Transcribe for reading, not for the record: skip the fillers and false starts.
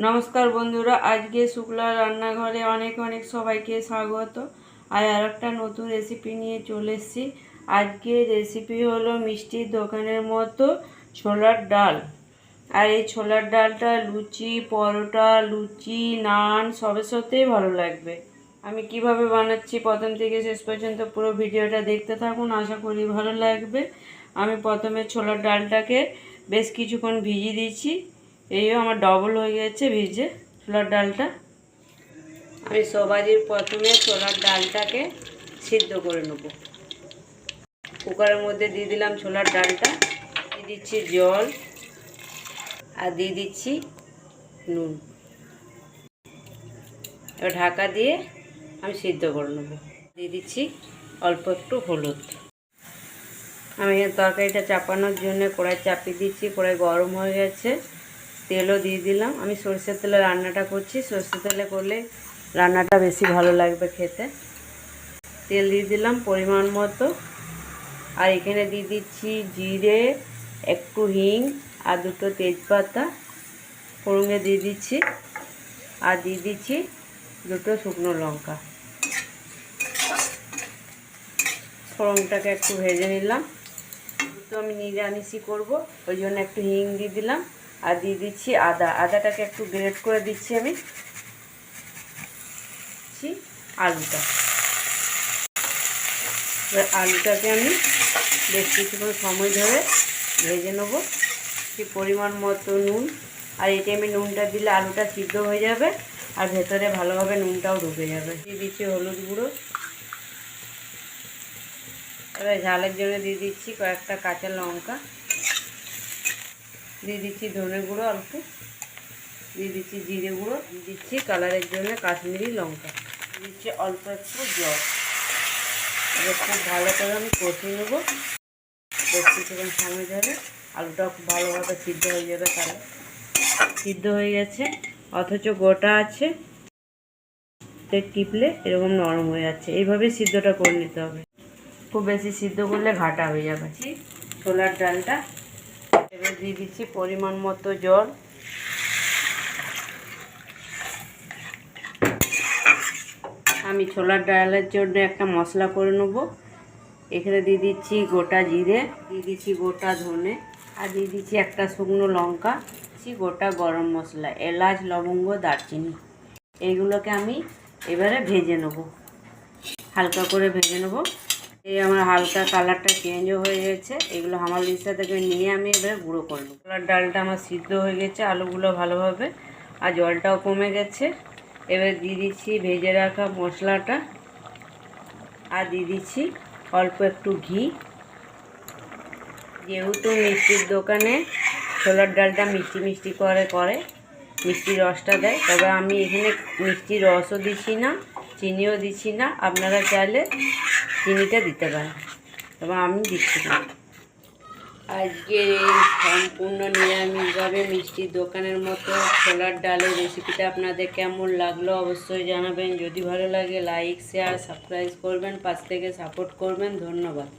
নমস্কার বন্ধুরা, আজকে শুক্লা রান্নাঘরে অনেক অনেক সবাইকে স্বাগত। আর একটা নতুন রেসিপি নিয়ে চলে এসেছি। আজকে রেসিপি হলো মিষ্টির দোকানের মতো ছোলার ডাল। আর এই ছোলার ডালটা লুচি, পরোটা, লুচি, নান সবের সাথেই ভালো লাগবে। আমি কিভাবে বানাচ্ছি প্রথম থেকে শেষ পর্যন্ত পুরো ভিডিওটা দেখতে থাকুন, আশা করি ভালো লাগবে। আমি প্রথমে ছোলার ডালটাকে বেশ কিছুক্ষণ ভিজিয়ে দিয়েছি। এই আমার ডবল হয়ে গেছে ভিজে ছোলার ডালটা। আমি সবারই প্রথমে ছোলার ডালটাকে সিদ্ধ করে নেব। কুকারের মধ্যে দিয়ে দিলাম ছোলার ডালটা, দিয়ে দিচ্ছি জল আর দিয়ে দিচ্ছি নুন। এবার ঢাকা দিয়ে আমি সিদ্ধ করে নেব। দিয়ে দিচ্ছি অল্প একটু হলুদ। আমি তরকারিটা চাপানোর জন্য কড়াই চাপিয়ে দিচ্ছি। কড়াই গরম হয়ে গেছে, তেলও দিয়ে দিলাম। আমি সরষের তেলে রান্নাটা করছি, সরষের তেলে করলে রান্নাটা বেশি ভালো লাগবে খেতে। তেল দিয়ে দিলাম পরিমাণ মতো। আর এখানে দিয়ে দিচ্ছি জিরে, একটু হিং আর দুটো তেজপাতা ফোড়নে দিয়ে দিচ্ছি। আর দিয়ে দিচ্ছি দুটো শুকনো লঙ্কা। ফোড়নটাকে একটু ভেজে নিলাম। তো আমি নিরামিষই করবো, ওই জন্য একটু হিং দিয়ে দিলাম। আর দিয়ে দিচ্ছি আদাটাকে একটু গ্রেট করে দিচ্ছি। আমি আলুটা, আলুটাকে আমি বেশ কিছুক্ষণ সময় ধরে ভেজে নেব। পরিমাণ মতো নুন, আর এই টাইমে নুনটা দিলে আলুটা সিদ্ধ হয়ে যাবে আর ভেতরে ভালোভাবে নুনটাও ঢুকে যাবে। দিয়ে দিচ্ছি হলুদ গুঁড়ো। এবার ঝালের জন্য দিয়ে দিচ্ছি কয়েকটা কাঁচা লঙ্কা, দিয়ে দিচ্ছি ধনে গুঁড়ো অল্প, দিয়ে দিচ্ছি জিরে গুঁড়ো, দিয়ে দিচ্ছি কালারের জন্য কাশ্মীরি লঙ্কা, দিয়ে দিচ্ছি অল্প একটু জল। এবার খুব ভালো করে আমি কষিয়ে নেবো। বেশ কিছুক্ষণ সময় ধরে আলুটা খুব ভালোভাবে সিদ্ধ হয়ে যাবে। তাহলে সিদ্ধ হয়ে গেছে অথচ গোটা আছে, টিপলে এরকম নরম হয়ে যাচ্ছে। এইভাবেই সিদ্ধটা করে নিতে হবে, খুব বেশি সিদ্ধ করলে ঘাটা হয়ে যাবে। ছোলার ডালটা এবার দিয়ে দিচ্ছি পরিমাণ মতো জল। আমি ছোলার ডালের জন্য একটা মশলা করে নেব। এখানে দিয়ে দিচ্ছি গোটা জিরে, দিয়ে দিচ্ছি গোটা ধনে, আর দিয়ে দিচ্ছি একটা শুকনো লঙ্কা, গোটা গরম মশলা, এলাচ, লবঙ্গ, দারচিনি। এইগুলোকে আমি এবারে ভেজে নেব, হালকা করে ভেজে নেব। এই আমার হালকা কালারটা চেঞ্জও হয়ে গেছে। এগুলো হামালদিস্তা থেকে নিয়ে আমি এবারে গুঁড়ো করব। ছোলার ডালটা আমার সিদ্ধ হয়ে গেছে, আলুগুলো ভালোভাবে, আর জলটাও কমে গেছে। এবার দিয়ে দিচ্ছি ভেজে রাখা মশলাটা, আর দিয়ে দিচ্ছি অল্প একটু ঘি। যেহেতু মিষ্টির দোকানে ছোলার ডালটা মিষ্টি মিষ্টি করে মিষ্টির রসটা দেয়, তবে আমি এখানে মিষ্টির রসও দিচ্ছি না, চিনিও দিচ্ছি না। আপনারা চাইলে চিনিটা দিতে পারেন, তবে আমি দিচ্ছি না। আজকে সম্পূর্ণ নিরামিষভাবে মিষ্টির দোকানের মতো ছোলার ডালের রেসিপিটা আপনাদের কেমন লাগলো অবশ্যই জানাবেন। যদি ভালো লাগে লাইক, শেয়ার, সাবস্ক্রাইব করবেন, পাশ থেকে সাপোর্ট করবেন। ধন্যবাদ।